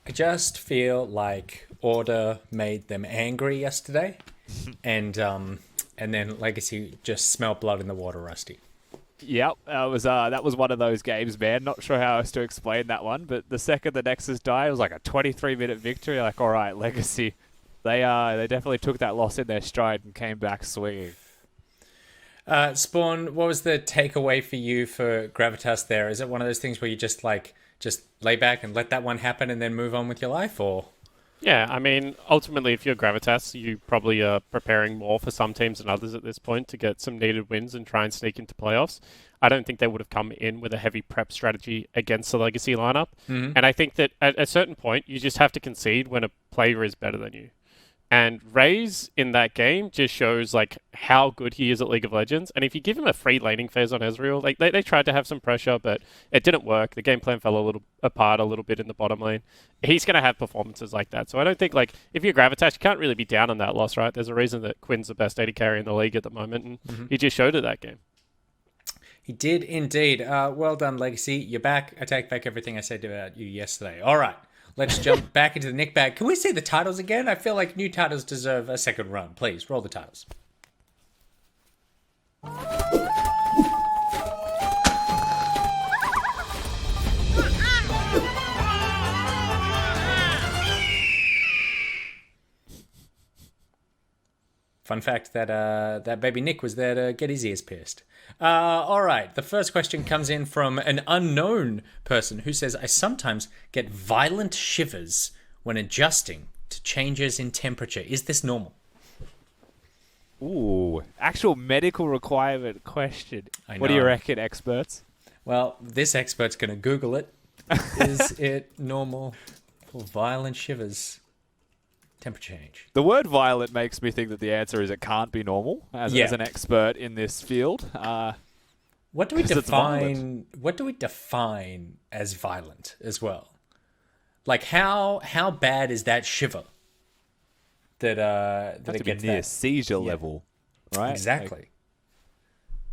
I just feel like Order made them angry yesterday, and then Legacy just smelled blood in the water, Rusty. Yep, that was one of those games, man. Not sure how else to explain that one, but the second the Nexus died, it was like a 23-minute victory. Like, all right, Legacy, they definitely took that loss in their stride and came back swinging. Spawn, what was the takeaway for you for Gravitas there? Is it one of those things where you just lay back and let that one happen and then move on with your life, or? Yeah, I mean, ultimately, if you're Gravitas, you probably are preparing more for some teams than others at this point to get some needed wins and try and sneak into playoffs. I don't think they would have come in with a heavy prep strategy against the Legacy lineup. And I think that at a certain point, you just have to concede when a player is better than you. And Raze in that game just shows like how good he is at League of Legends. And if you give him a free laning phase on Ezreal, like they tried to have some pressure, but it didn't work. The game plan fell a little apart a little bit in the bottom lane. He's going to have performances like that. So I don't think like if you're Gravitas, you can't really be down on that loss, right? There's a reason that Quinn's the best AD carry in the league at the moment, and he just showed it that game. He did indeed. Well done, Legacy. You're back. I take back everything I said about you yesterday. All right. Let's jump back into the Nick bag. Can we see the titles again? I feel like new titles deserve a second run. Please, roll the titles. Fun fact that that baby Nick was there to get his ears pierced. All right, the first question comes in from an unknown person who says, I sometimes get violent shivers when adjusting to changes in temperature. Is this normal? Ooh, actual medical requirement question. I What do you know. reckon, experts? Well, this expert's going to Google it. Is it normal for violent shivers? Temperature change. The word violent makes me think that the answer is it can't be normal, as Yeah. an expert in this field. What do we 'Cause it's violent. define? What do we define as violent as well? Like how bad is that shiver that Have it to be gets near that? seizure level, right? Exactly. Like,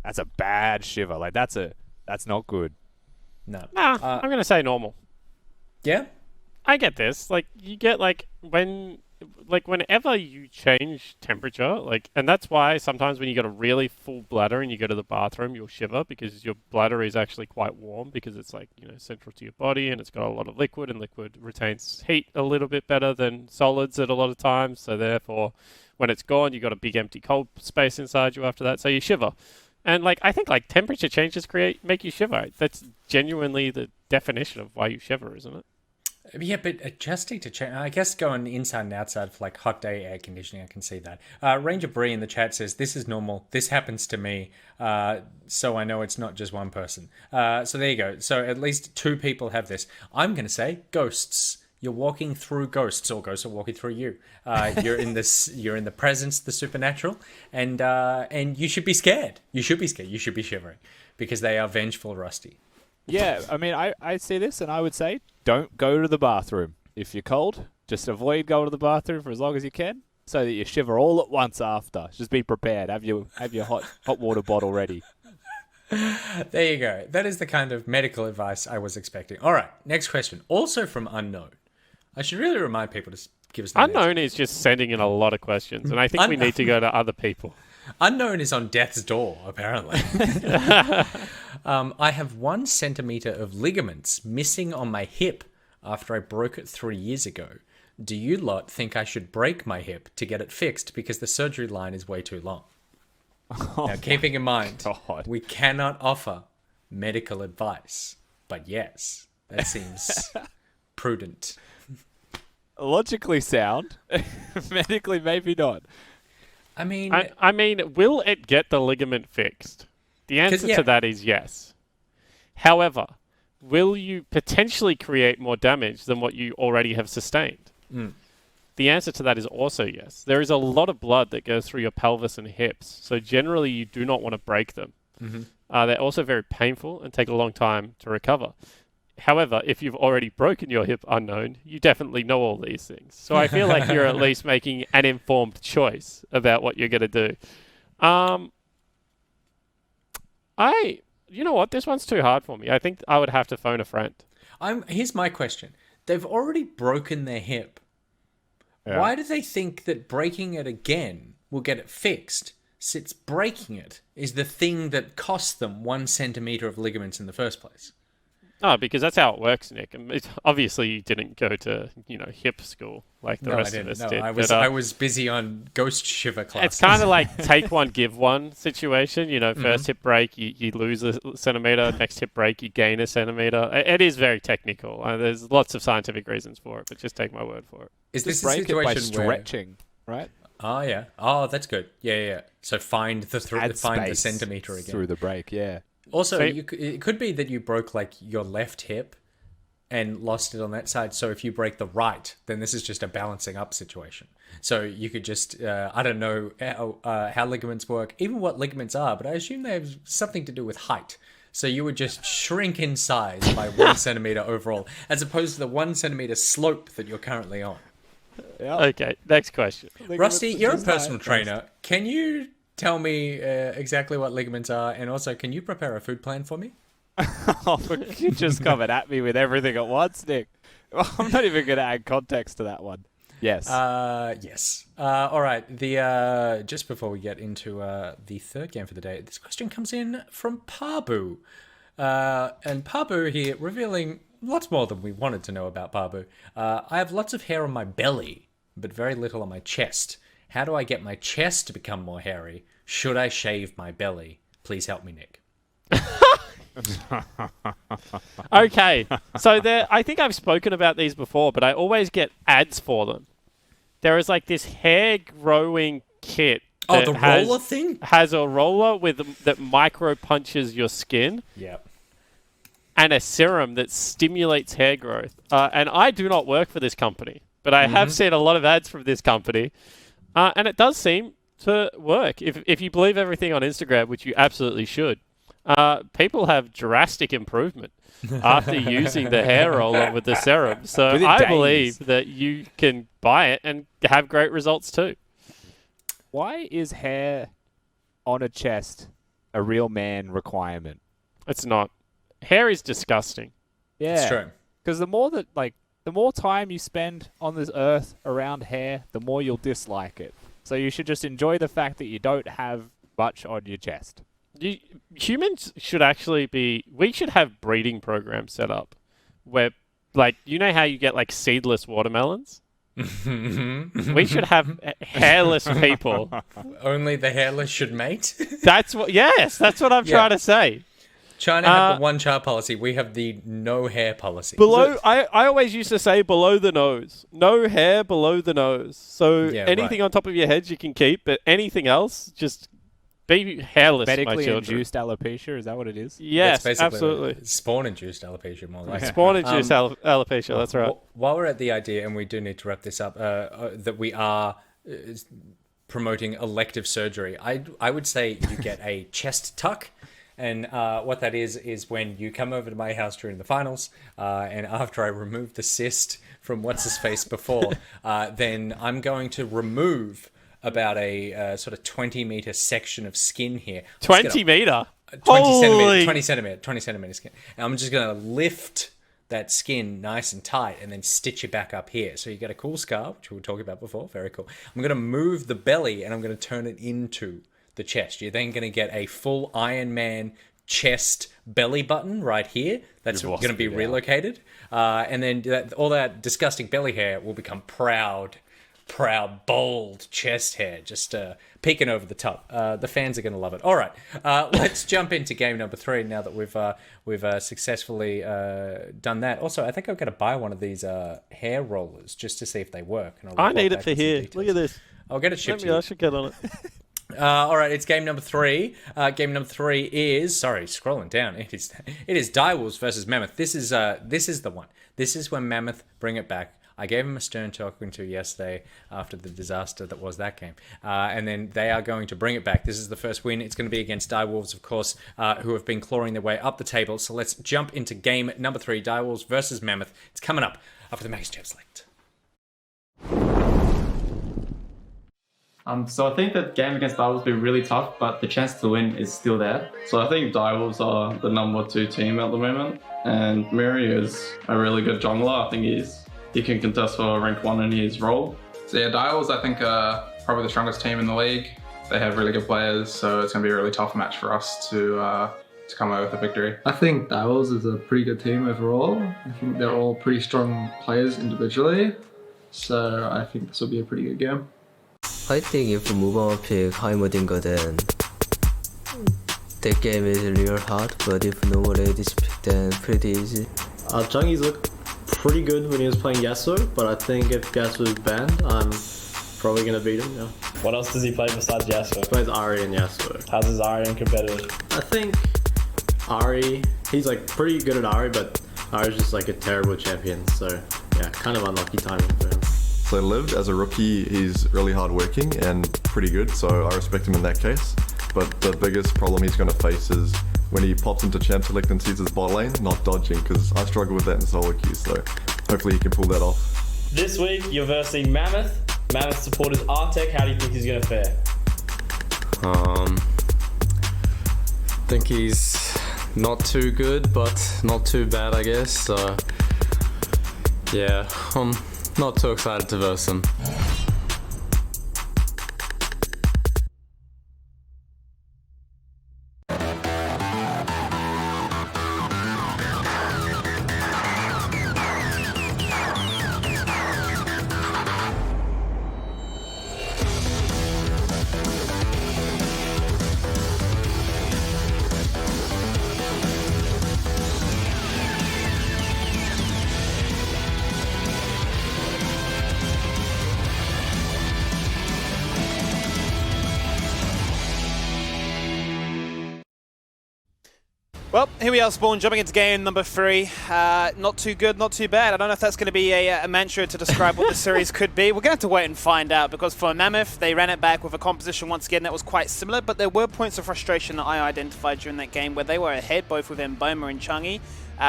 that's a bad shiver. Like that's not good. No. Nah, I'm going to say normal. Yeah. I get this. Like, you get, whenever you change temperature, and that's why sometimes when you got a really full bladder and you go to the bathroom, you'll shiver because your bladder is actually quite warm because it's, central to your body and it's got a lot of liquid, and liquid retains heat a little bit better than solids at a lot of times. So, therefore, when it's gone, you got a big empty cold space inside you after that. So, you shiver. And, I think, temperature changes make you shiver. That's genuinely the definition of why you shiver, isn't it? Yeah, but adjusting to change, I guess going inside and outside for hot day air conditioning, I can see that. Ranger Bree in the chat says, this is normal. This happens to me. So I know it's not just one person. So there you go. So at least two people have this. I'm going to say ghosts. You're walking through ghosts, or ghosts are walking through you. You're in this. You're in the presence, the supernatural, and you should be scared. You should be scared. You should be shivering because they are vengeful, Rusty. Yeah, I mean, I see this and I would say don't go to the bathroom. If you're cold, just avoid going to the bathroom for as long as you can so that you shiver all at once after. Just be prepared. Have your hot water bottle ready. There you go. That is the kind of medical advice I was expecting. All right, next question. Also from Unknown. I should really remind people to give us the Unknown is just sending in a lot of questions, and I think we need to go to other people. Unknown is on death's door, apparently. I have 1 centimeter of ligaments missing on my hip after I broke it 3 years ago. Do you lot think I should break my hip to get it fixed because the surgery line is way too long? Now, keeping in mind, God. we cannot offer medical advice, but yes, that seems prudent. Logically sound. Medically, maybe not. I mean, I mean, will it get the ligament fixed? The answer yeah. to that is yes. However, will you potentially create more damage than what you already have sustained? The answer to that is also yes. There is a lot of blood that goes through your pelvis and hips, so generally you do not want to break them. They're also very painful and take a long time to recover. However, if you've already broken your hip Unknown, you definitely know all these things. So I feel like you're at least making an informed choice about what you're going to do. You know what? This one's too hard for me. I think I would have to phone a friend. Here's my question. they've already broken their hip. Yeah. Why do they think that breaking it again will get it fixed? Since breaking it is the thing that cost them 1 centimeter of ligaments in the first place. Oh, because that's how it works, Nick. And obviously, you didn't go to hip school like the rest of us did. I was busy on ghost shiver class. It's kind of like take one, give one situation. First hip break, you lose a centimeter. Next hip break, you gain a centimeter. It is very technical. There's lots of scientific reasons for it, but just take my word for it. Is this a break it by situation where stretching, right? Oh yeah. Oh, that's good. Yeah. So find the centimeter again through the break. Yeah. Also, it could be that you broke like your left hip and lost it on that side. So if you break the right, then this is just a balancing up situation. So you could just, I don't know how ligaments work, even what ligaments are, but I assume they have something to do with height. So you would just shrink in size by 1 centimeter overall, as opposed to the 1 centimeter slope that you're currently on. Yep. Okay, next question. Rusty, you're a personal trainer. Can you tell me exactly what ligaments are, and also can you prepare a food plan for me? Oh, you just coming at me with everything at once, Nick. I'm not even going to add context to that one. Yes. Yes. All right. The just before we get into the third game for the day, this question comes in from Pabu, and Pabu here revealing lots more than we wanted to know about Pabu. I have lots of hair on my belly, but very little on my chest. How do I get my chest to become more hairy? Should I shave my belly? Please help me, Nick. Okay, so I think I've spoken about these before, but I always get ads for them. There is like this hair growing kit. Oh, the roller thing? Has a roller that micro punches your skin. Yep. And a serum that stimulates hair growth. And I do not work for this company, but I have seen a lot of ads from this company. And it does seem to work. If you believe everything on Instagram, which you absolutely should, people have drastic improvement after using the hair roller with the serum. So I believe that you can buy it and have great results too. Why is hair on a chest a real man requirement? It's not. Hair is disgusting. Yeah. It's true. Because the more time you spend on this earth around hair, the more you'll dislike it. So you should just enjoy the fact that you don't have much on your chest. Humans should we should have breeding programs set up where, like, you know how you get like seedless watermelons? We should have hairless people. Only the hairless should mate? That's what I'm trying to say. China have the one-child policy. We have the no hair policy. I always used to say below the nose. No hair below the nose. So anything on top of your head you can keep, but anything else, just be hairless, medically my children. induced alopecia, is that what it is? Yes, absolutely. Spawn-induced alopecia, more like. Spawn-induced alopecia, that's right. While we're at the idea, and we do need to wrap this up, that we are promoting elective surgery, I would say you get a chest tuck. And what that is when you come over to my house during the finals, and after I remove the cyst from what's-his-face before, then I'm going to remove about a sort of 20-meter section of skin here. 20 meter? 20 centimeter skin. And I'm just going to lift that skin nice and tight and then stitch it back up here. So you get a cool scar, which we were talking about before. Very cool. I'm going to move the belly and I'm going to turn it into the chest. You're then going to get a full Iron Man chest belly button right here. That's going to be relocated. And then all that disgusting belly hair will become proud, bold chest hair, just peeking over the top. The fans are going to love it. All right, let's jump into game number 3 now that we've successfully done that. Also, I think I've got to buy one of these hair rollers just to see if they work. And I need it for here. Look at this. I'll get it shipped to you. I should get on it. All right, it's game number 3. Game number 3 is scrolling down. It is Direwolves versus Mammoth. This is the one. This is when Mammoth bring it back. I gave him a stern talking to yesterday after the disaster that was that game, and then they are going to bring it back. This is the first win. It's going to be against Direwolves, of course, who have been clawing their way up the table. So let's jump into game number 3. Direwolves versus Mammoth. It's coming up after the Max Jab Select. So I think that game against Direwolves will be really tough, but the chance to win is still there. So I think Direwolves are the number 2 team at the moment, and Miri is a really good jungler. I think he's he can contest for rank 1 in his role. So yeah, Dials I think are probably the strongest team in the league. They have really good players, so it's going to be a really tough match for us to come away with a victory. I think Dials is a pretty good team overall. I think they're all pretty strong players individually, so I think this will be a pretty good game. I think if Mubama pick Heimerdinger, then that game is real hard, but if no ladies pick, then pretty easy. Chang's looked pretty good when he was playing Yasuo, but I think if Yasuo is banned, I'm probably going to beat him, yeah. What else does he play besides Yasuo? He plays Ahri and Yasuo. How's his Ahri in competitive? I think Ahri, he's like pretty good at Ahri, but Ahri's just like a terrible champion, so yeah, kind of unlucky timing for him. So Lived, as a rookie, he's really hardworking and pretty good, so I respect him in that case. But the biggest problem he's going to face is when he pops into champ select and sees his bot lane, not dodging, because I struggle with that in solo queue, so hopefully he can pull that off. This week, you're versing Mammoth. Mammoth supporters Artec. How do you think he's going to fare? Think he's not too good, but not too bad, I guess. So, yeah, I'm not too excited to verse him. Well, here we are, Spawn, jumping into game number 3. Not too good, not too bad. I don't know if that's going to be a mantra to describe what the series could be. We're going to have to wait and find out, because for Mammoth, they ran it back with a composition once again that was quite similar, but there were points of frustration that I identified during that game where they were ahead, both with Mboma and Changi.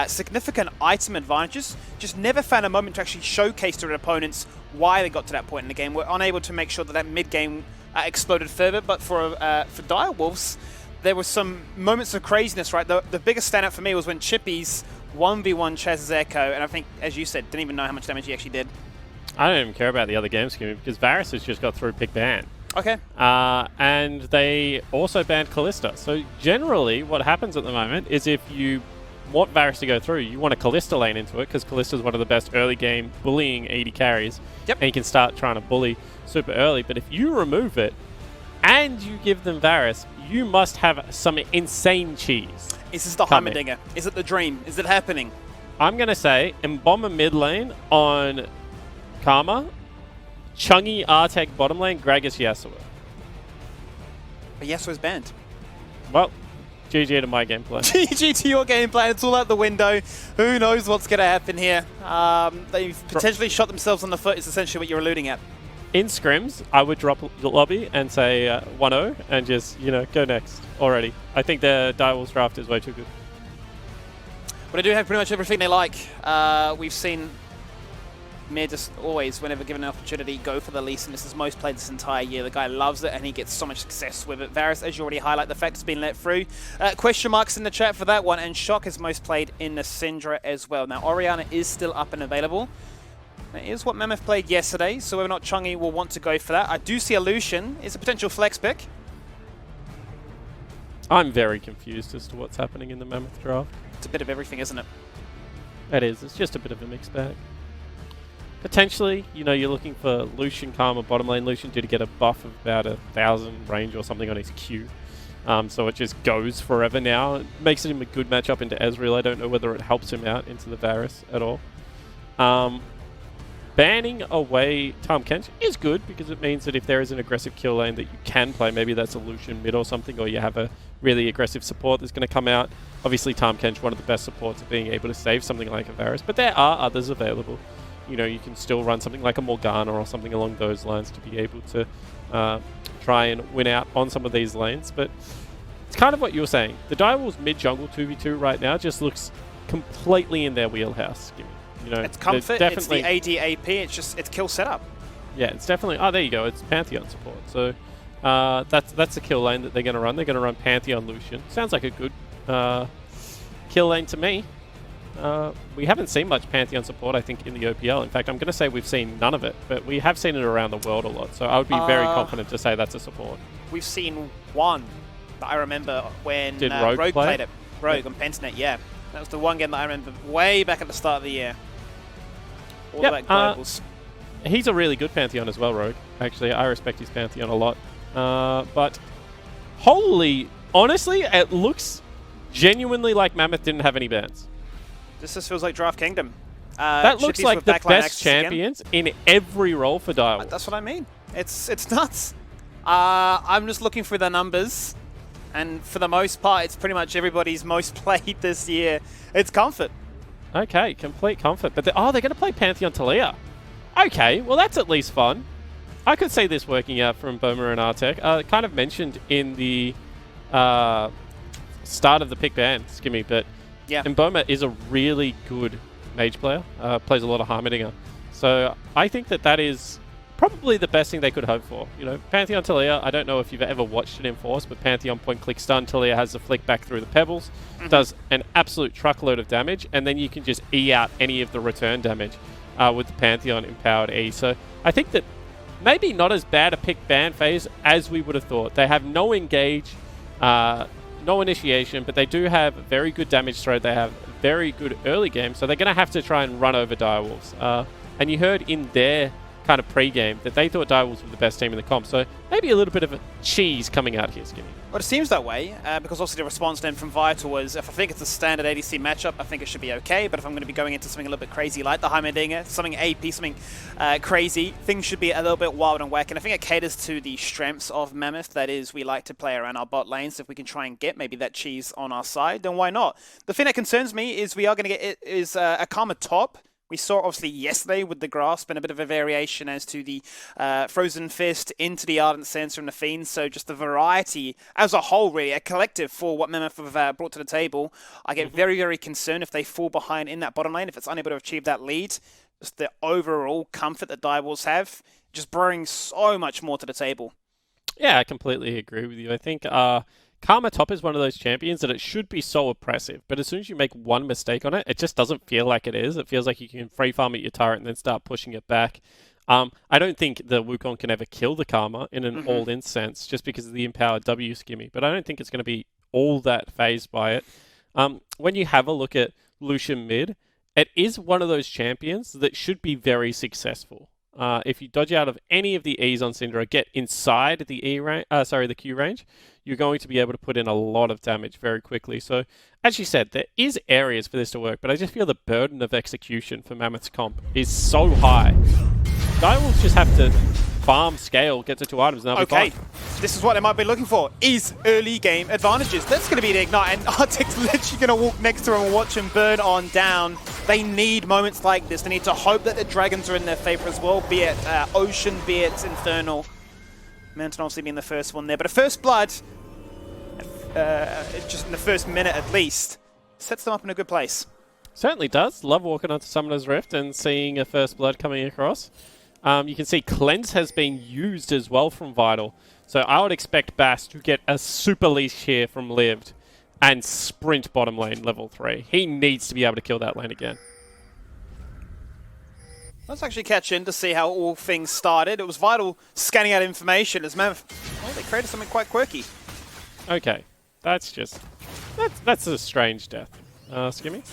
Significant item advantages, just never found a moment to actually showcase to their opponents why they got to that point in the game. We're unable to make sure that that mid-game exploded further, but for Direwolves, there were some moments of craziness, right? The biggest standout for me was when Chippy's 1v1 Chaz's Echo, and I think, as you said, didn't even know how much damage he actually did. I don't even care about the other game scheme because Varus has just got through pick ban. Okay. And they also banned Callista. So generally what happens at the moment is if you want Varus to go through, you want a Callista lane into it because Callista is one of the best early game bullying AD carries. Yep. And you can start trying to bully super early. But if you remove it and you give them Varus, you must have some insane cheese. Is this the Heimerdinger? Is it the dream? Is it happening? I'm going to say Mboma mid lane on Karma, Chungi Artec bottom lane, Gragas Yasuo. But Yasuo's banned. Well, GG to my gameplay. GG to your game plan. It's all out the window. Who knows what's going to happen here? They've potentially shot themselves on the foot is essentially what you're alluding at. In scrims, I would drop the lobby and say 1-0 and just, go next already. I think the Direwolves draft is way too good. But I do have pretty much everything they like. We've seen Mir just always, whenever given an opportunity, go for the Lee Sin. This is most played this entire year. The guy loves it and he gets so much success with it. Varus, as you already highlight, the fact it's been let through. Question marks in the chat for that one, and Shock is most played in the Syndra as well. Now, Orianna is still up and available. That is what Mammoth played yesterday, so whether or not Chungi will want to go for that. I do see a Lucian is a potential flex pick. I'm very confused as to what's happening in the Mammoth draft. It's a bit of everything, isn't it? It is. It's just a bit of a mixed bag. Potentially, you're looking for Lucian Karma bottom lane. Lucian did get a buff of about 1,000 range or something on his Q. So it just goes forever now. It makes him a good matchup into Ezreal. I don't know whether it helps him out into the Varus at all. Banning away Tahm Kench is good because it means that if there is an aggressive kill lane that you can play, maybe that's a Lucian mid or something, or you have a really aggressive support that's going to come out. Obviously, Tahm Kench, one of the best supports of being able to save something like a Varus, but there are others available. You can still run something like a Morgana or something along those lines to be able to try and win out on some of these lanes. But it's kind of what you were saying. The Direwolves mid-jungle 2v2 right now just looks completely in their wheelhouse. It's comfort, it's the AD AP, it's kill setup. Yeah, it's definitely... Oh, there you go. It's Pantheon support. So that's the kill lane that they're going to run. They're going to run Pantheon Lucian. Sounds like a good kill lane to me. we haven't seen much Pantheon support, I think, in the OPL. In fact, I'm going to say we've seen none of it, but we have seen it around the world a lot. So I would be very confident to say that's a support. We've seen one that I remember when Did Rogue played it. Rogue on Pentanet, yeah. That was the one game that I remember way back at the start of the year. All the back globals. He's a really good Pantheon as well, Rogue. Actually, I respect his Pantheon a lot. But honestly, it looks genuinely like Mammoth didn't have any bans. This just feels like Draft Kingdom. That looks like the best champions in every role for Direwolves. That's what I mean. It's nuts. I'm just looking through the numbers, and for the most part, it's pretty much everybody's most played this year. It's Comfort. Okay, complete Comfort. But they're going to play Pantheon Talia. Okay, well that's at least fun. I could see this working out from Boma and Artek. Kind of mentioned in the start of the pick ban, Skimmy, but yeah, Boma is a really good mage player. Plays a lot of Heimerdinger. So I think that is probably the best thing they could hope for. You know, Pantheon Talia, I don't know if you've ever watched it in Force, but Pantheon point click stun, Talia has the flick back through the pebbles, does an absolute truckload of damage, and then you can just E out any of the return damage with the Pantheon empowered E. So I think that maybe not as bad a pick ban phase as we would have thought. They have no engage, no initiation, but they do have very good damage throw. They have very good early game, so they're going to have to try and run over Direwolves. And you heard in their kind of pre-game that they thought Direwolves were the best team in the comp, so maybe a little bit of a cheese coming out here, Skinny. Well, it seems that way, because obviously the response then from Vital was, if I think it's a standard ADC matchup, I think it should be okay, but if I'm going to be going into something a little bit crazy like the Heimerdinger, something AP, something crazy, things should be a little bit wild and wack, and I think it caters to the strengths of Mammoth, that is, we like to play around our bot lanes. If we can try and get maybe that cheese on our side, then why not? The thing that concerns me is we are going to get a Karma top. We saw obviously yesterday with the Grasp and a bit of a variation as to the Frozen Fist into the Ardent Sensor and the Fiend. So just the variety as a whole, really, a collective for what Mammoth have brought to the table. I get very, very concerned if they fall behind in that bottom lane, if it's unable to achieve that lead. Just the overall comfort that Direwolves have just brings so much more to the table. Yeah, I completely agree with you. I think Karma Top is one of those champions that it should be so oppressive, but as soon as you make one mistake on it, it just doesn't feel like it is. It feels like you can free farm at your turret and then start pushing it back. I don't think the Wukong can ever kill the Karma in an all-in sense, just because of the empowered W Skimmy, but I don't think it's going to be all that phased by it. When you have a look at Lucian mid, it is one of those champions that should be very successful. If you dodge out of any of the E's on Syndra, get inside the the Q range, you're going to be able to put in a lot of damage very quickly. So, as you said, there is areas for this to work, but I just feel the burden of execution for Mammoth's comp is so high. Direwolves just have to farm, scale, get to 2 items, and they'll be fine. This is what they might be looking for, is early game advantages. That's going to be the Ignite, and Artek's literally going to walk next to him and watch him burn on down. They need moments like this. They need to hope that the dragons are in their favor as well, be it Ocean, be it Infernal. Mountain obviously being the first one there, but a first blood, just in the first minute at least, sets them up in a good place. Certainly does. Love walking onto Summoner's Rift and seeing a first blood coming across. You can see Cleanse has been used as well from Vital. So I would expect Bass to get a super leash here from Lived and sprint bottom lane level 3. He needs to be able to kill that lane again. Let's actually catch in to see how all things started. It was Vital scanning out information as Mammoth, well, they created something quite quirky. Okay, that's a strange death. Skimmy,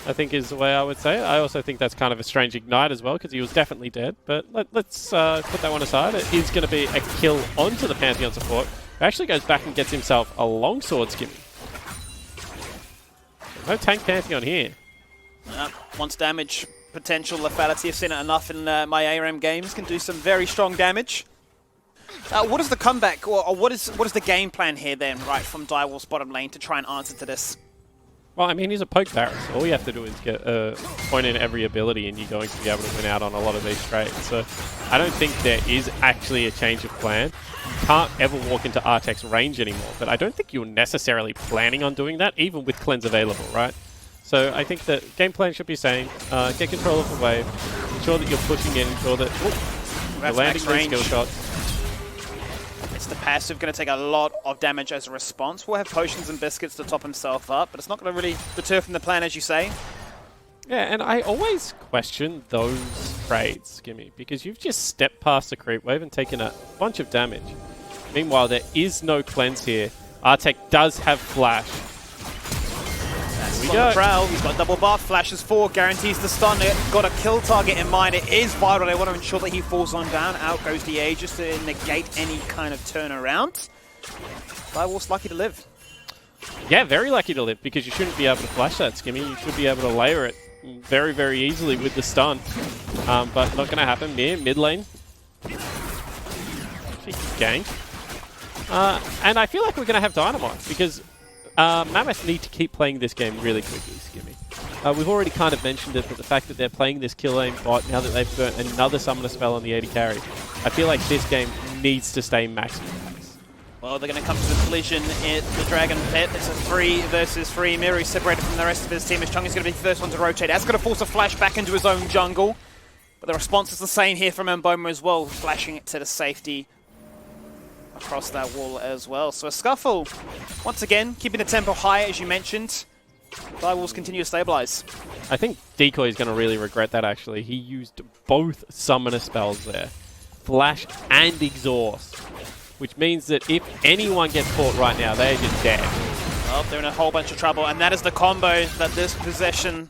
I think is the way I would say it. I also think that's kind of a strange Ignite as well, because he was definitely dead. But let's put that one aside. It is going to be a kill onto the Pantheon support, who actually goes back and gets himself a longsword, Skimmy. No tank Pantheon here. Once damage potential lethality, I've seen it enough in my ARAM games, can do some very strong damage. What is the comeback, or what is the game plan here then, right, from Direwolf's bottom lane to try and answer to this? Well, I mean, he's a poke Varus. All you have to do is get a point in every ability and you're going to be able to win out on a lot of these trades. So I don't think there is actually a change of plan. You can't ever walk into Artek's range anymore, but I don't think you're necessarily planning on doing that, even with Cleanse available, right? So I think that game plan should be same. Get control of the wave, ensure that you're pushing in, ensure that you're landing those skill shots. the passive, going to take a lot of damage as a response. Will have potions and biscuits to top himself up, but it's not going to really deter from the plan, as you say. Yeah, and I always question those trades, Skimmy, because you've just stepped past the creep wave and taken a bunch of damage. Meanwhile, there is no cleanse here. Artek does have flash. That's on the prowl. He's got double buff. Flashes forward, guarantees the stun. Got a kill target in mind. It is vital. They want to ensure that he falls on down. Out goes the Aegis to negate any kind of turnaround. Direwolf's lucky to live. Yeah, very lucky to live, because you shouldn't be able to flash that, Skimmy. You should be able to layer it very, very easily with the stun. But not going to happen. Mid lane. Ganked. And I feel like we're going to have Dynamite, because Mammoth need to keep playing this game really quickly, Skimmy. We've already kind of mentioned it, but the fact that they're playing this kill aim bot now that they've burnt another summoner spell on the AD carry, I feel like this game needs to stay maximum. Well, they're going to come to the collision in the Dragon Pit. It's a 3 versus 3. Miru separated from the rest of his team. As Chung is going to be the first one to rotate. That's going to force a flash back into his own jungle. But the response is the same here from Mboma as well, flashing it to the safety across that wall as well. So a scuffle, once again, keeping the tempo high, as you mentioned. Direwolves continue to stabilize. I think Decoy is going to really regret that, actually. He used both summoner spells there. Flash and exhaust. Which means that if anyone gets caught right now, they're just dead. Well, they're in a whole bunch of trouble, and that is the combo that this possession,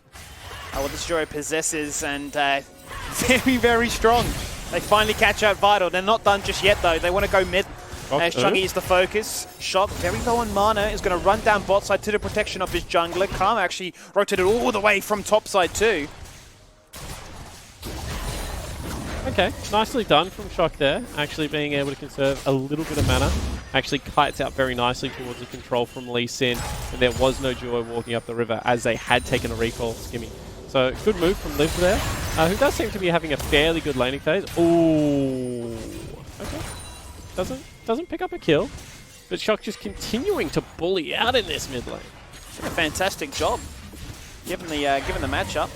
this Joro possesses, and very, very strong. They finally catch out Vital. They're not done just yet, though. They want to go mid. As Chuggy is the focus. Shock, very low on mana, is going to run down bot side to the protection of his jungler. Karma actually rotated all the way from top side too. Okay, nicely done from Shock there. Actually being able to conserve a little bit of mana. Actually kites out very nicely towards the control from Lee Sin. And there was no duo walking up the river as they had taken a recall, Skimmy. So good move from Liv there, who does seem to be having a fairly good laning phase. Ooh, okay. Doesn't pick up a kill, but Shock just continuing to bully out in this mid lane. A fantastic job, given the matchup.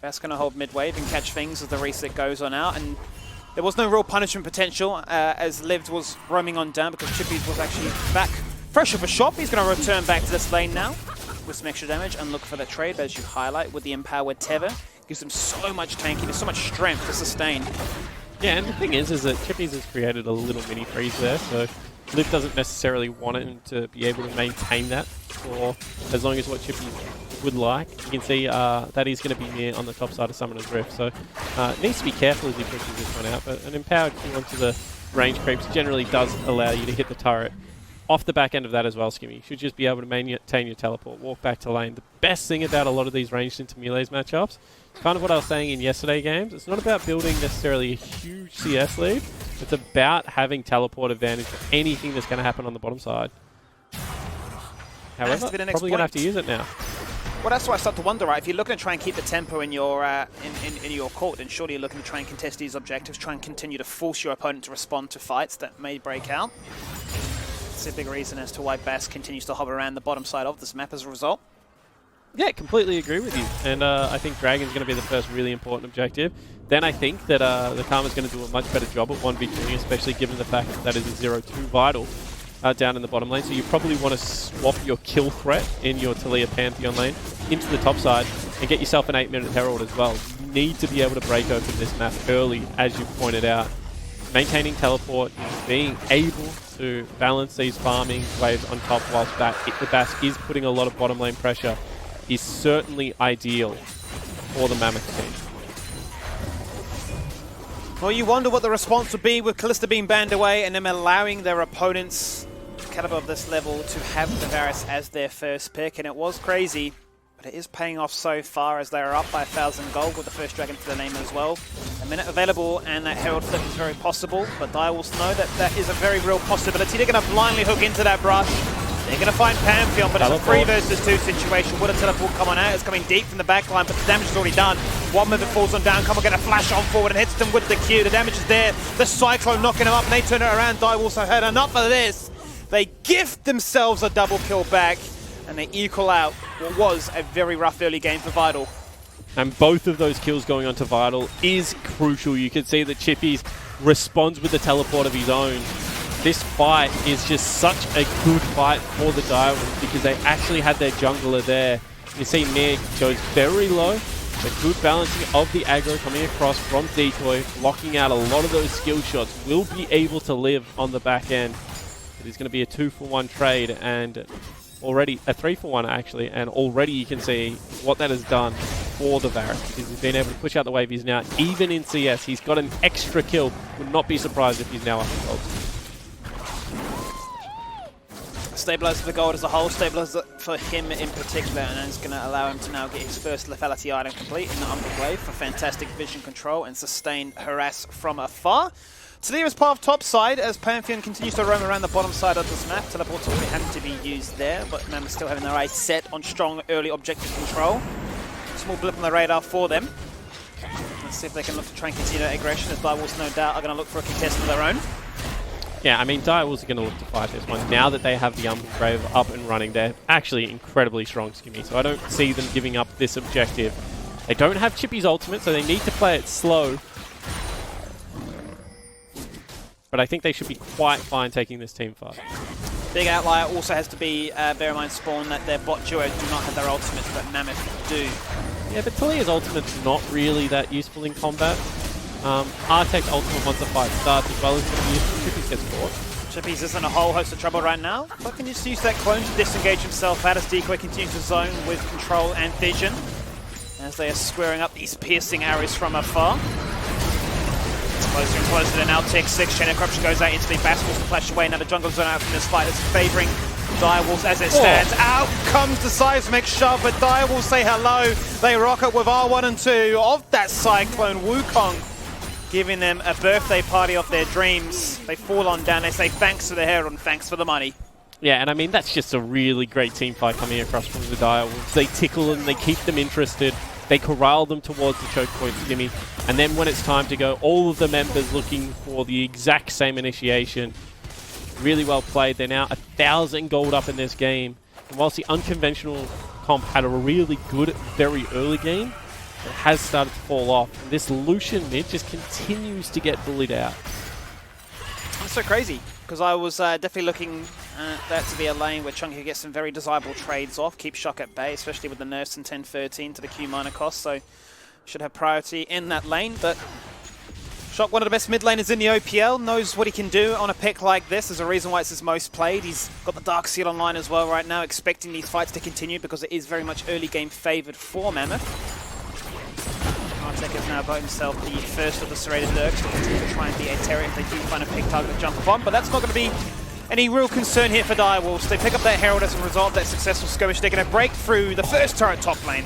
That's going to hold mid wave and catch things as the reset goes on out, and there was no real punishment potential as Lived was roaming on down because Chippies was actually back fresh off a shop. He's going to return back to this lane now with some extra damage and look for the trade, but as you highlight with the empowered Tether, gives him so much tankiness, so much strength to sustain. Yeah, and the thing is that Chippies has created a little mini freeze there, so Liv doesn't necessarily want him to be able to maintain that for as long as what Chippies would like. You can see that he's going to be near on the top side of Summoner's Rift, so needs to be careful as he pushes this one out, but an empowered Q onto the range creeps generally does allow you to hit the turret. Off the back end of that as well, Skimmy, you should just be able to maintain your teleport, walk back to lane. The best thing about a lot of these ranged into melees matchups, kind of what I was saying in yesterday games, it's not about building necessarily a huge CS lead, it's about having teleport advantage for anything that's going to happen on the bottom side. However, probably going to have to use it now. Well, that's why I start to wonder, right? If you're looking to try and keep the tempo in your in your court, then surely you're looking to try and contest these objectives, try and continue to force your opponent to respond to fights that may break out. It's a big reason as to why Bass continues to hover around the bottom side of this map as a result. Yeah, completely agree with you. And I think Dragon's going to be the first really important objective. Then I think that the Karma's going to do a much better job at 1v2ing, especially given the fact that is a 0-2 Vital down in the bottom lane. So you probably want to swap your kill threat in your Taliyah Pantheon lane into the top side and get yourself an 8-minute Herald as well. You need to be able to break open this map early, as you pointed out. Maintaining teleport, being able to balance these farming waves on top whilst the Bass is putting a lot of bottom lane pressure is certainly ideal for the Mammoth team. Well, you wonder what the response would be with Kalista being banned away and them allowing their opponents caliber of this level to have the Varus as their first pick, and it was crazy, but it is paying off so far as they are up by 1,000 gold with the first dragon for the name as well. A minute available and that Herald flip is very possible, but Direwolves know that that is a very real possibility. They're going to blindly hook into that brush. They're going to find Pantheon, but it's a 3 versus 2 situation. Would a teleport come on out? It's coming deep from the backline, but the damage is already done. One move it falls on down. Karma going to flash on forward and hits them with the Q. The damage is there. The Cyclone knocking them up, and they turn it around. Direwolves have had enough of this. They gift themselves a double kill back, and they equal out what was a very rough early game for Vital. And both of those kills going onto Vital is crucial. You can see that Chippy's responds with the teleport of his own. This fight is just such a good fight for the Direwolves because they actually had their jungler there. You see Mir goes very low. The good balancing of the aggro coming across from Decoy, blocking out a lot of those skill shots, will be able to live on the back end. It is going to be a 2-for-1 trade, and already a 3-for-1 actually, and already you can see what that has done for the Varus because he's been able to push out the wave. He's now even in CS. He's got an extra kill. Would not be surprised if he's now up in gold. Stabilizer the gold as a whole, stabilizer for him in particular, and it's going to allow him to now get his first lethality item complete in the Umbral Blade for fantastic vision control and sustained harass from afar. Talia is part of top side as Pantheon continues to roam around the bottom side of this map. Teleport's already having to be used there, but Mammoth still having their eyes set on strong early objective control. Small blip on the radar for them. Let's see if they can look to try and continue that aggression as Direwolves no doubt are going to look for a contest of their own. Yeah, I mean, Direwolves are going to look to fight this one. Now that they have the Umbral Grave up and running, they're actually incredibly strong, Skimmy, so I don't see them giving up this objective. They don't have Chippy's ultimate, so they need to play it slow. But I think they should be quite fine taking this team fight. Big outlier also has to be, bear in mind, Spawn, that their bot duo do not have their ultimates, but Mammoth do. Yeah, but Talia's ultimate's not really that useful in combat. Artek's ultimate once the fight starts as well as going to be useful. Chippy's gets caught. Chippy's is in a whole host of trouble right now, but can just use that clone to disengage himself out as Decoy continues to zone with control and vision as they are squaring up these piercing arrows from afar. It's closer and closer to now Tech 6. Chain of Corruption goes out into the Bastards to flash away. Now the jungle zone out from this fight is favouring Direwolves as it stands. Out comes the seismic shove, but Direwolves say hello. They rock it with R1 and 2 of that Cyclone Wukong, giving them a birthday party of their dreams. They fall on down, they say thanks to the Herald and thanks for the money. Yeah, and I mean, that's just a really great team fight coming across from the Direwolves. They tickle them, they keep them interested, they corral them towards the choke point, Skimmy, and then when it's time to go, all of the members looking for the exact same initiation. Really well played. They're now 1,000 gold up in this game. And whilst the unconventional comp had a really good, very early game, it has started to fall off. And this Lucian mid just continues to get bullied out. That's so crazy, because I was definitely looking at that to be a lane where Chunky could get some very desirable trades off, keep Shock at bay, especially with the Nurse and 10-13 to the Q minor cost, so should have priority in that lane, but Shock, one of the best mid laners in the OPL, knows what he can do on a pick like this. There's a reason why it's his most played. He's got the Dark Seal online as well right now, expecting these fights to continue because it is very much early game favoured for Mammoth. Artek has now got himself the first of the serrated lurks to continue to try and be a terror if they do find a pick target to jump upon, but that's not going to be any real concern here for Direwolves. They pick up that Herald as a result of that successful skirmish. They're going to break through the first turret top lane.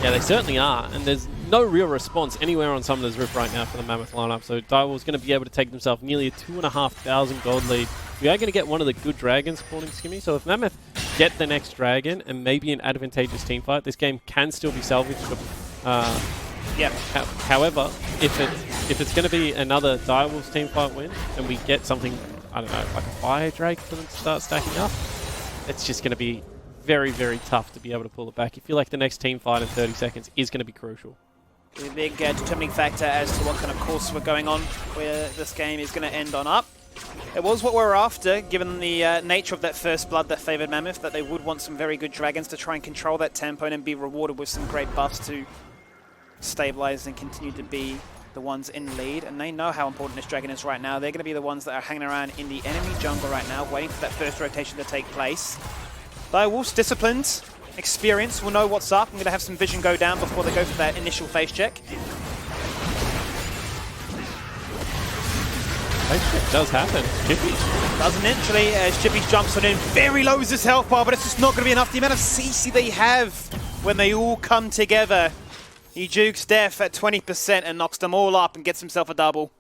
Yeah, they certainly are, and there's no real response anywhere on Summoner's Rift right now for the Mammoth lineup, so Direwolves going to be able to take themselves nearly a 2,500 gold lead. We are going to get one of the good dragons spawning, Skimmy, so if Mammoth get the next dragon and maybe an advantageous team fight, this game can still be salvaged. However, if it's going to be another Direwolves team fight win and we get something, I don't know, like a Fire Drake for them to start stacking up, it's just going to be very, very tough to be able to pull it back. I feel like the next team fight in 30 seconds is going to be crucial. The big determining factor as to what kind of course we're going on, where this game is going to end on up. It was what we were after, given the nature of that first blood that favoured Mammoth, that they would want some very good dragons to try and control that tempo and be rewarded with some great buffs to stabilize and continue to be the ones in lead. And they know how important this dragon is right now. They're going to be the ones that are hanging around in the enemy jungle right now, waiting for that first rotation to take place. Direwolves, disciplined, experience, will know what's up. I'm going to have some vision go down before they go for that initial face check. Face check does happen. Chippy. Doesn't actually, as Chippy jumps on in. Very low is his health bar, but it's just not going to be enough. The amount of CC they have when they all come together. He jukes Def at 20% and knocks them all up and gets himself a double.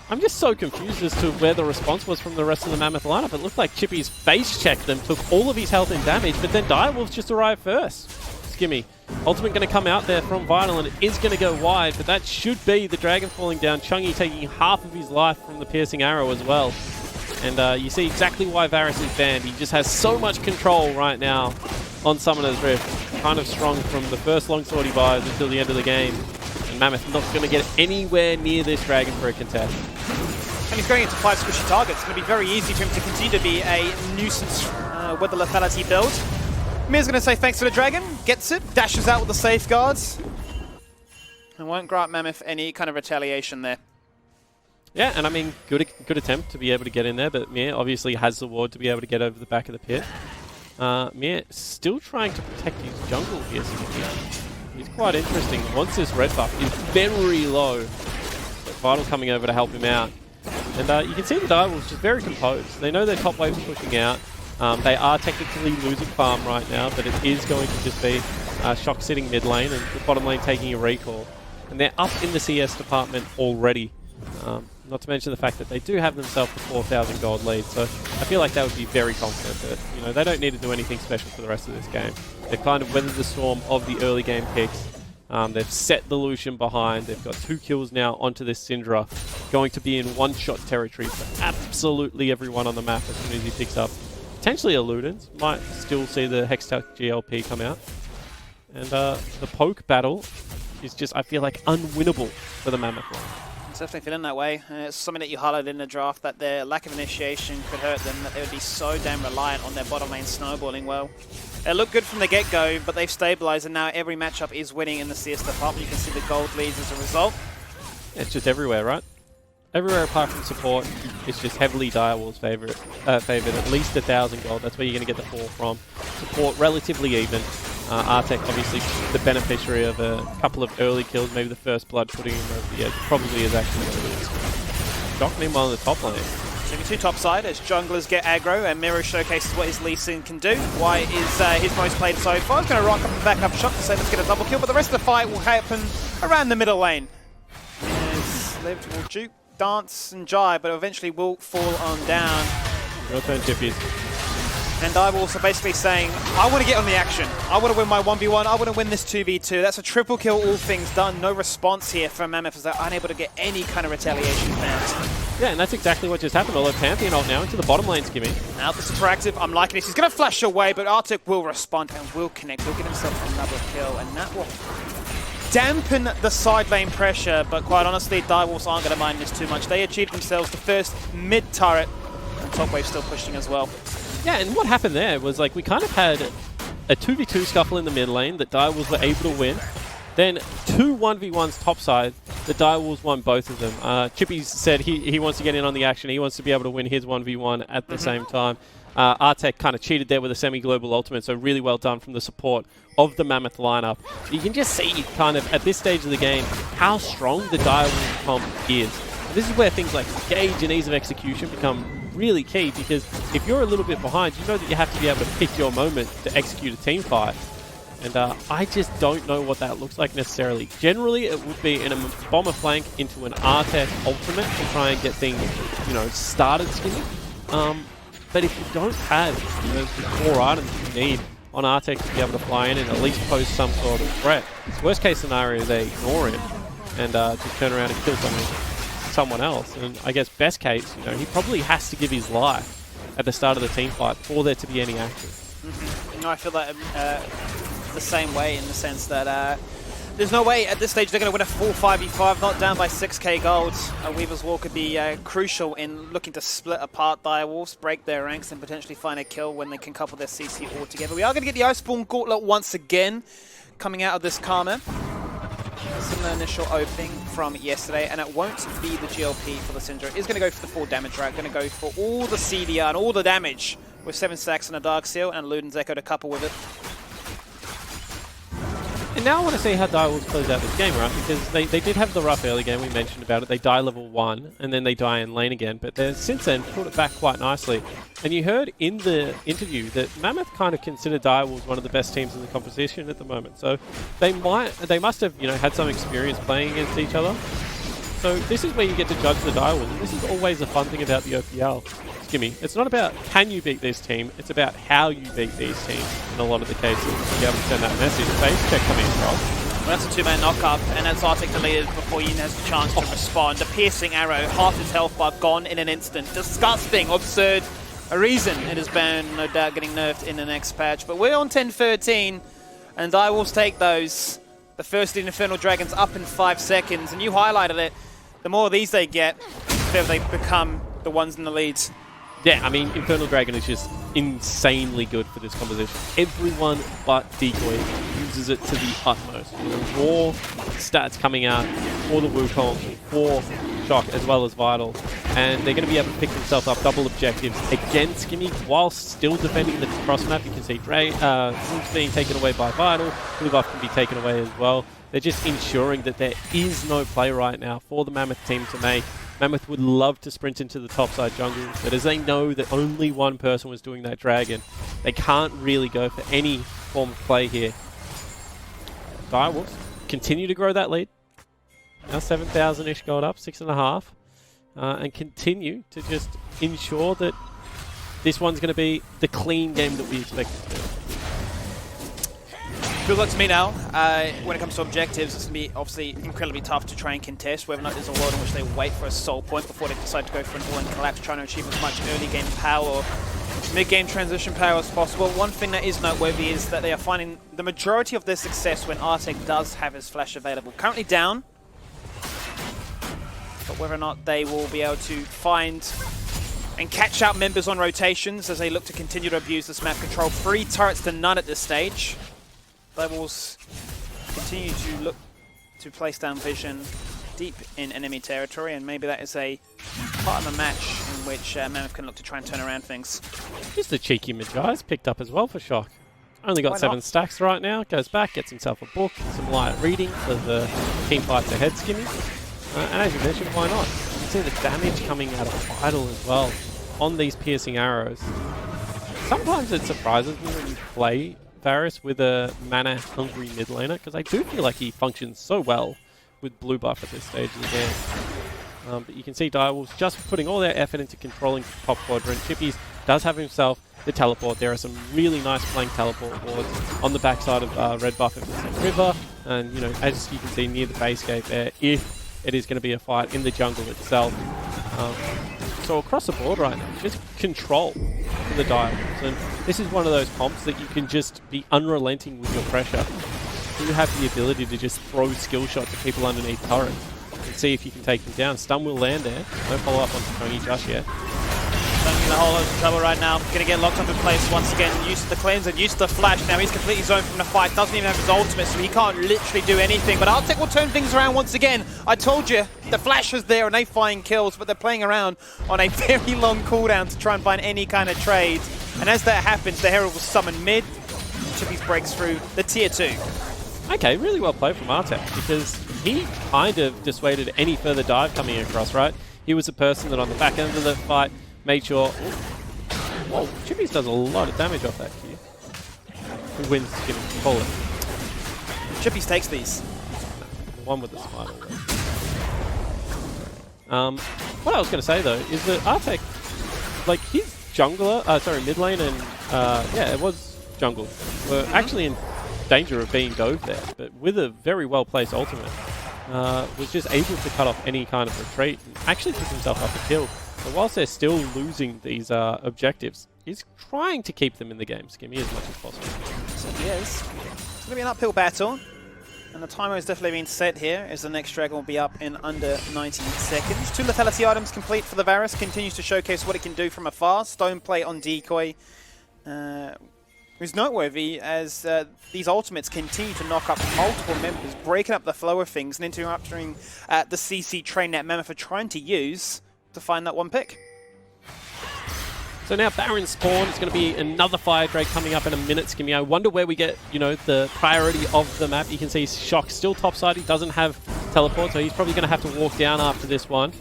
I'm just so confused as to where the response was from the rest of the Mammoth lineup. It looked like Chippy's face checked them, took all of his health and damage, but then Direwolves just arrived first. Skimmy. Ultimate going to come out there from Vital, and it is going to go wide, but that should be the dragon falling down. Chungy taking half of his life from the piercing arrow as well. And you see exactly why Varus is banned. He just has so much control right now on Summoner's Rift. Kind of strong from the first longsword he buys until the end of the game. And Mammoth not going to get anywhere near this dragon for a contest. And he's going into 5 squishy targets. It's going to be very easy for him to continue to be a nuisance with the lethality build. Mir's going to say thanks to the dragon, gets it, dashes out with the safeguards, and won't grant Mammoth any kind of retaliation there. Yeah, and I mean, good attempt to be able to get in there, but Mir obviously has the ward to be able to get over the back of the pit. Mir still trying to protect his jungle here. He's quite interesting. Once this red buff is very low, but Vital coming over to help him out. And you can see the Direwolves just very composed. They know their top wave's pushing out. They are technically losing farm right now, but it is going to just be Shock sitting mid lane and the bottom lane taking a recall. And they're up in the CS department already. Not to mention the fact that they do have themselves the 4,000 gold lead, so I feel like that would be very confident that they don't need to do anything special for the rest of this game. They've kind of weathered the storm of the early game picks. They've set the Lucian behind. They've got 2 kills now onto this Syndra, going to be in one-shot territory for absolutely everyone on the map as soon as he picks up. Potentially a Ludens, might still see the Hextech GLP come out. And the poke battle is just, I feel like, unwinnable for the Mammoth line. It's definitely feeling that way. It's something that you highlighted in the draft, that their lack of initiation could hurt them, that they would be so damn reliant on their bottom lane snowballing well. They look good from the get-go, but they've stabilized, and now every matchup is winning in the CS department. You can see the gold leads as a result. It's just everywhere, right? Everywhere apart from support, it's just heavily Direwolves favoured. At least 1,000 gold. That's where you're going to get the 4 from. Support relatively even. Artek obviously the beneficiary of a couple of early kills, maybe the first blood putting him over the edge. Probably is actually going to lose. Shock meanwhile in the top lane. Taking 2 top side as junglers get aggro, and Miro showcases what his Lee Sin can do. Why is his most played so far. He's going to rock up and back up shot to say let's get a double kill, but the rest of the fight will happen around the middle lane. As Lived will juke, dance and jive, but eventually will fall on down. Your turn, Chippies. And I will also basically saying, I want to get on the action. I want to win my 1v1. I want to win this 2v2. That's a triple kill, all things done. No response here from Mammoth as they're unable to get any kind of retaliation plans. Yeah, and that's exactly what just happened. Although Pantheon ult now into the bottom lane skimming. Now this is interactive. I'm liking this. He's going to flash away, but Arctic will respond and will connect. He'll get himself another kill, and that will dampen the side lane pressure. But quite honestly, Direwolves aren't going to mind this too much. They achieved themselves the first mid turret, and top wave still pushing as well. Yeah, and what happened there was like we kind of had a 2v2 scuffle in the mid lane that Direwolves were able to win. Then 2 1v1s topside, the Direwolves won both of them. Chippy said he wants to get in on the action. He wants to be able to win his 1v1 at the same time. Artek kind of cheated there with a semi-global ultimate, so really well done from the support of the Mammoth lineup. You can just see kind of at this stage of the game how strong the Direwolves comp is. And this is where things like gauge and ease of execution become really key, because if you're a little bit behind, you know that you have to be able to pick your moment to execute a team fight. And I just don't know what that looks like necessarily. Generally, it would be in a bomber flank into an Artek ultimate to try and get things, started skinny. But if you don't have the 4 items you need on Artek to be able to fly in and at least pose some sort of threat, worst case scenario, they ignore him and just turn around and kill someone else. And I guess best case, he probably has to give his life at the start of the team fight for there to be any action. I feel that the same way, in the sense that there's no way at this stage they're going to win a full 5v5, not down by 6k gold. Weaver's Wall could be crucial in looking to split apart Direwolves, break their ranks, and potentially find a kill when they can couple their CC all together. We are going to get the Iceborne Gauntlet once again coming out of this Karma. Similar initial opening from yesterday, and it won't be the GLP for the Syndra. It is going to go for the full damage rack, going to go for all the CDR and all the damage with 7 stacks and a Dark Seal, and Luden's Echo to couple with it. And now I want to see how Direwolves close out this game, right? Because they did have the rough early game, we mentioned about it. They die level 1, and then they die in lane again. But they've since then put it back quite nicely. And you heard in the interview that Mammoth kind of consider Direwolves one of the best teams in the competition at the moment. So they must have, had some experience playing against each other. So this is where you get to judge the Direwolves. And this is always a fun thing about the OPL. Gimme. It's not about can you beat this team, it's about how you beat these teams in a lot of the cases to be able to send that message. Face check coming across. Well, that's a 2-man knock-up, and that's Arctic deleted before Yin has the chance to respond. The piercing arrow, half his health bar gone in an instant. Disgusting, absurd a reason it has been, no doubt, getting nerfed in the next patch. But we're on 10-13, and I will take those. The first Infernal Dragons up in 5 seconds, and you highlighted it. The more of these they get, the better they become the ones in the leads. Yeah, I mean, Infernal Dragon is just insanely good for this composition. Everyone but Decoy uses it to the utmost. The raw stats coming out for the Wukong, for Shock, as well as Vital. And they're going to be able to pick themselves up double objectives against Skimmy whilst still defending the cross map. You can see Wolf's being taken away by Vital. Blue buff can be taken away as well. They're just ensuring that there is no play right now for the Mammoth team to make. Mammoth would love to sprint into the topside jungle, but as they know that only one person was doing that dragon, they can't really go for any form of play here. Direwolves continue to grow that lead. Now 7,000-ish gold up, 6.5. And continue to just ensure that this one's going to be the clean game that we expect it to be. Feels like to me now, when it comes to objectives, it's going to be obviously incredibly tough to try and contest, whether or not there's a world in which they wait for a soul point before they decide to go for an all-in collapse, trying to achieve as much early game power or mid-game transition power as possible. One thing that is noteworthy is that they are finding the majority of their success when Artek does have his flash available. Currently down, but whether or not they will be able to find and catch out members on rotations as they look to continue to abuse this map control. 3 turrets to none at this stage. They will continue to look to place down vision deep in enemy territory, and maybe that is a part of the match in which Mammoth can look to try and turn around things. Just a cheeky Magi picked up as well for Shock. Only got 7 stacks right now. Goes back, gets himself a book, some light reading for the team fights ahead, Skimmy. And as you mentioned, why not? You can see the damage coming out of Vital as well on these piercing arrows. Sometimes it surprises me when you play Varus with a mana-hungry mid laner, because I do feel like he functions so well with blue buff at this stage of the game. But you can see Direwolves just putting all their effort into controlling top quadrant. Chippies does have himself the teleport. There are some really nice flank teleport wards on the backside of red buff if it's a river, and you know, as you can see near the base gate there, if it is going to be a fight in the jungle itself. So across the board right now, just control for the Direwolves. And this is one of those comps that you can just be unrelenting with your pressure. You have the ability to just throw skill shots at people underneath turrets and see if you can take them down. Stun will land there. No follow-up on Tony just yet. Stunning in a whole lot of trouble right now. Going to get locked up in place once again. Used to the cleanse and used to the flash. Now he's completely zoned from the fight. Doesn't even have his ultimate, so he can't literally do anything. But Artek will turn things around once again. I told you, the flash was there and they find kills, but they're playing around on a very long cooldown to try and find any kind of trade. And as that happens, the Herald will summon mid. Chippies breaks through the tier 2. Okay, really well played from Artek, because he kind of dissuaded any further dive coming across, right? He was the person that on the back end of the fight made sure... Whoa, Chippies does a lot of damage off that Q. Who wins to give him call it? Chippies takes these. The one with the spider. What I was going to say though is that Artek, like his jungler, mid lane and yeah, it was jungle, were actually in danger of being dove there, but with a very well placed ultimate, was just able to cut off any kind of retreat and actually took himself up a kill. So whilst they're still losing these objectives, he's trying to keep them in the game, Skimmy, as much as possible. So he is. It's going to be an uphill battle, and the timer is definitely being set here, as the next dragon will be up in under 90 seconds. 2 lethality items complete for the Varus, continues to showcase what it can do from afar. Stone plate on Decoy is noteworthy as these ultimates continue to knock up multiple members, breaking up the flow of things and interrupting the CC train that Mammoth are trying to use to find that one pick. So now Baron spawn. It's going to be another Fire Drake coming up in a minute, Skimmy. I wonder where we get, you know, the priority of the map. You can see Shock still topside. He doesn't have teleport, so he's probably going to have to walk down after this one.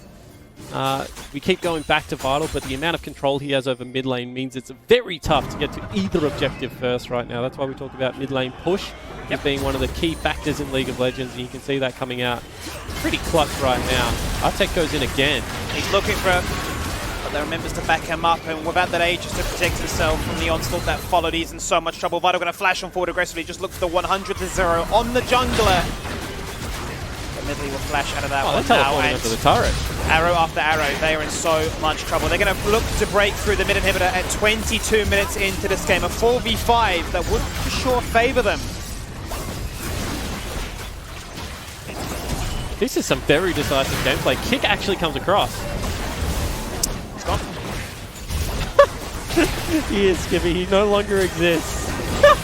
We keep going back to Vital, but the amount of control he has over mid lane means it's very tough to get to either objective first right now. That's why we talk about mid lane push as being one of the key factors in League of Legends, and you can see that coming out pretty clutch right now. Artek goes in again. He's looking for but there are members to back him up, and without that Aegis to protect himself from the onslaught that followed, he's in so much trouble. Vital going to flash on forward aggressively, just look for the 100-0 on the jungler. But Midley will flash out of that one now, and the turret. Arrow after arrow, they are in so much trouble. They're going to look to break through the mid inhibitor at 22 minutes into this game. A 4v5 that would for sure favor them. This is some very decisive gameplay. Kick actually comes across. He's gone. He is, Skippy. He no longer exists.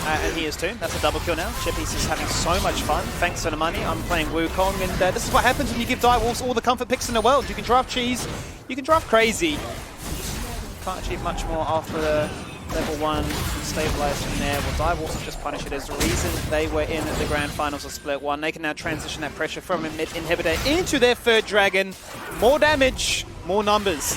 And he is too. That's a double kill now. Chippy's is having so much fun. Thanks for the money. I'm playing Wukong, and this is what happens when you give Direwolves all the comfort picks in the world. You can draft cheese, you can draft crazy. Can't achieve much more after the level 1 stabilize from there. Well, Direwolves have just punished it as the reason they were in the grand finals of Split 1. They can now transition that pressure from a mid inhibitor into their third dragon. More damage, more numbers.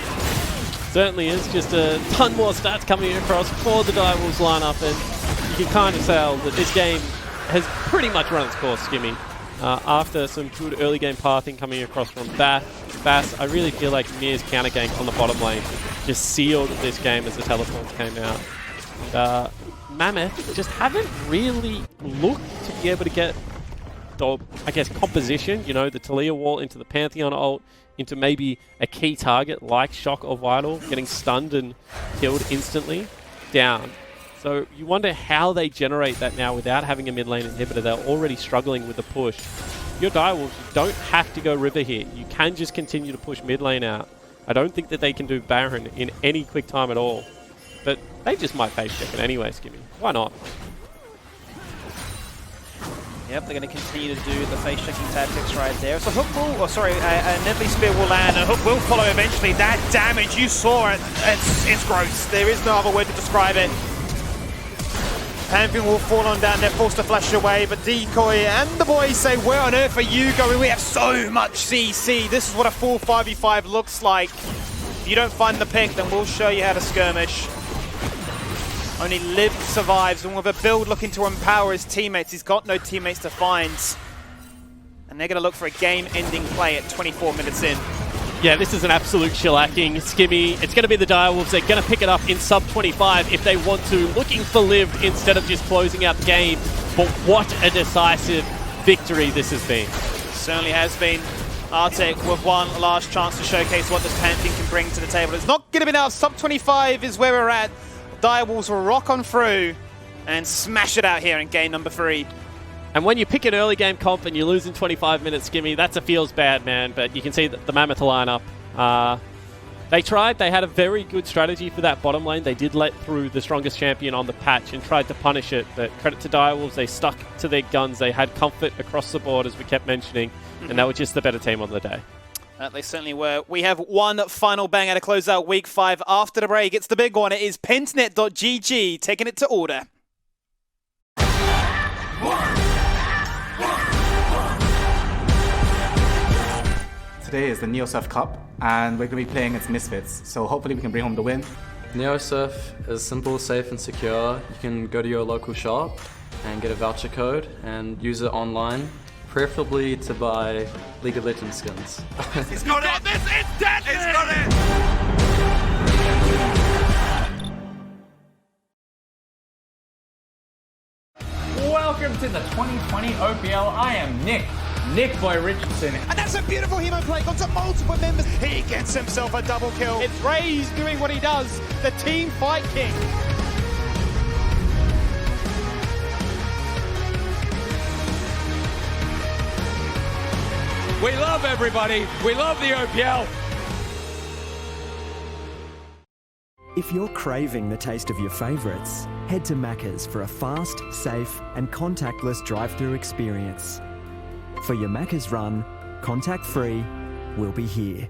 Certainly is. Just a ton more stats coming across for the Direwolves lineup, and you can kind of tell that this game has pretty much run its course, Skimmy. After some good early game pathing coming across from Bass, I really feel like Mir's counter gank on the bottom lane just sealed this game as the teleports came out. Mammoth just haven't really looked to be able to get the, I guess, composition, you know, the Talia wall into the Pantheon ult, into maybe a key target like Shock or Vital, getting stunned and killed instantly, down. So you wonder how they generate that now without having a mid lane inhibitor. They're already struggling with the push. Your Direwolves, you don't have to go river here. You can just continue to push mid lane out. I don't think that they can do Baron in any quick time at all. But they just might face check it anyway, Skimmy. Why not? Yep, they're going to continue to do the face-checking tactics right there. So Hook will, or sorry, a Nedley Spear will land, and Hook will follow eventually. That damage, you saw it, it's gross. There is no other word to describe it. Pantheon will fall on down there, forced to flash away, but Decoy and the boys say, where on earth are you going? We have so much CC. This is what a full 5v5 looks like. If you don't find the pick, then we'll show you how to skirmish. Only Liv survives, and with a build looking to empower his teammates, he's got no teammates to find. And they're going to look for a game-ending play at 24 minutes in. Yeah, this is an absolute shellacking, Skimmy. It's going to be the Direwolves. They're going to pick it up in sub 25 if they want to, looking for Liv instead of just closing out the game. But what a decisive victory this has been. Certainly has been. Arctic with one last chance to showcase what this Pantheon can bring to the table. It's not going to be enough. Sub 25 is where we're at. Direwolves will rock on through and smash it out here in game number 3. And when you pick an early game comp and you lose in 25 minutes, Skimmy, that's a feels bad, man. But you can see that the Mammoth lineup, they tried. They had a very good strategy for that bottom lane. They did let through the strongest champion on the patch and tried to punish it. But credit to Direwolves, they stuck to their guns. They had comfort across the board, as we kept mentioning. And they were just the better team on the day. They certainly were. We have one final banger to close out week 5 after the break. It's the big one. It is Pentnet.gg taking it to order. Today is the NeoSurf Cup, and we're going to be playing against Misfits, so hopefully we can bring home the win. NeoSurf is simple, safe and secure. You can go to your local shop and get a voucher code and use it online, preferably to buy League of Legends skins. He's got it! This is deadly! He's got it! Welcome to the 2020 OPL. I am Nick Boy Richardson. And that's a beautiful hemo play. Got to multiple members. He gets himself a double kill. It's Ray's doing what he does. The team fight king. We love everybody. We love the OPL. If you're craving the taste of your favourites, head to Macca's for a fast, safe and contactless drive-through experience. For your Macca's run, contact-free, we'll be here.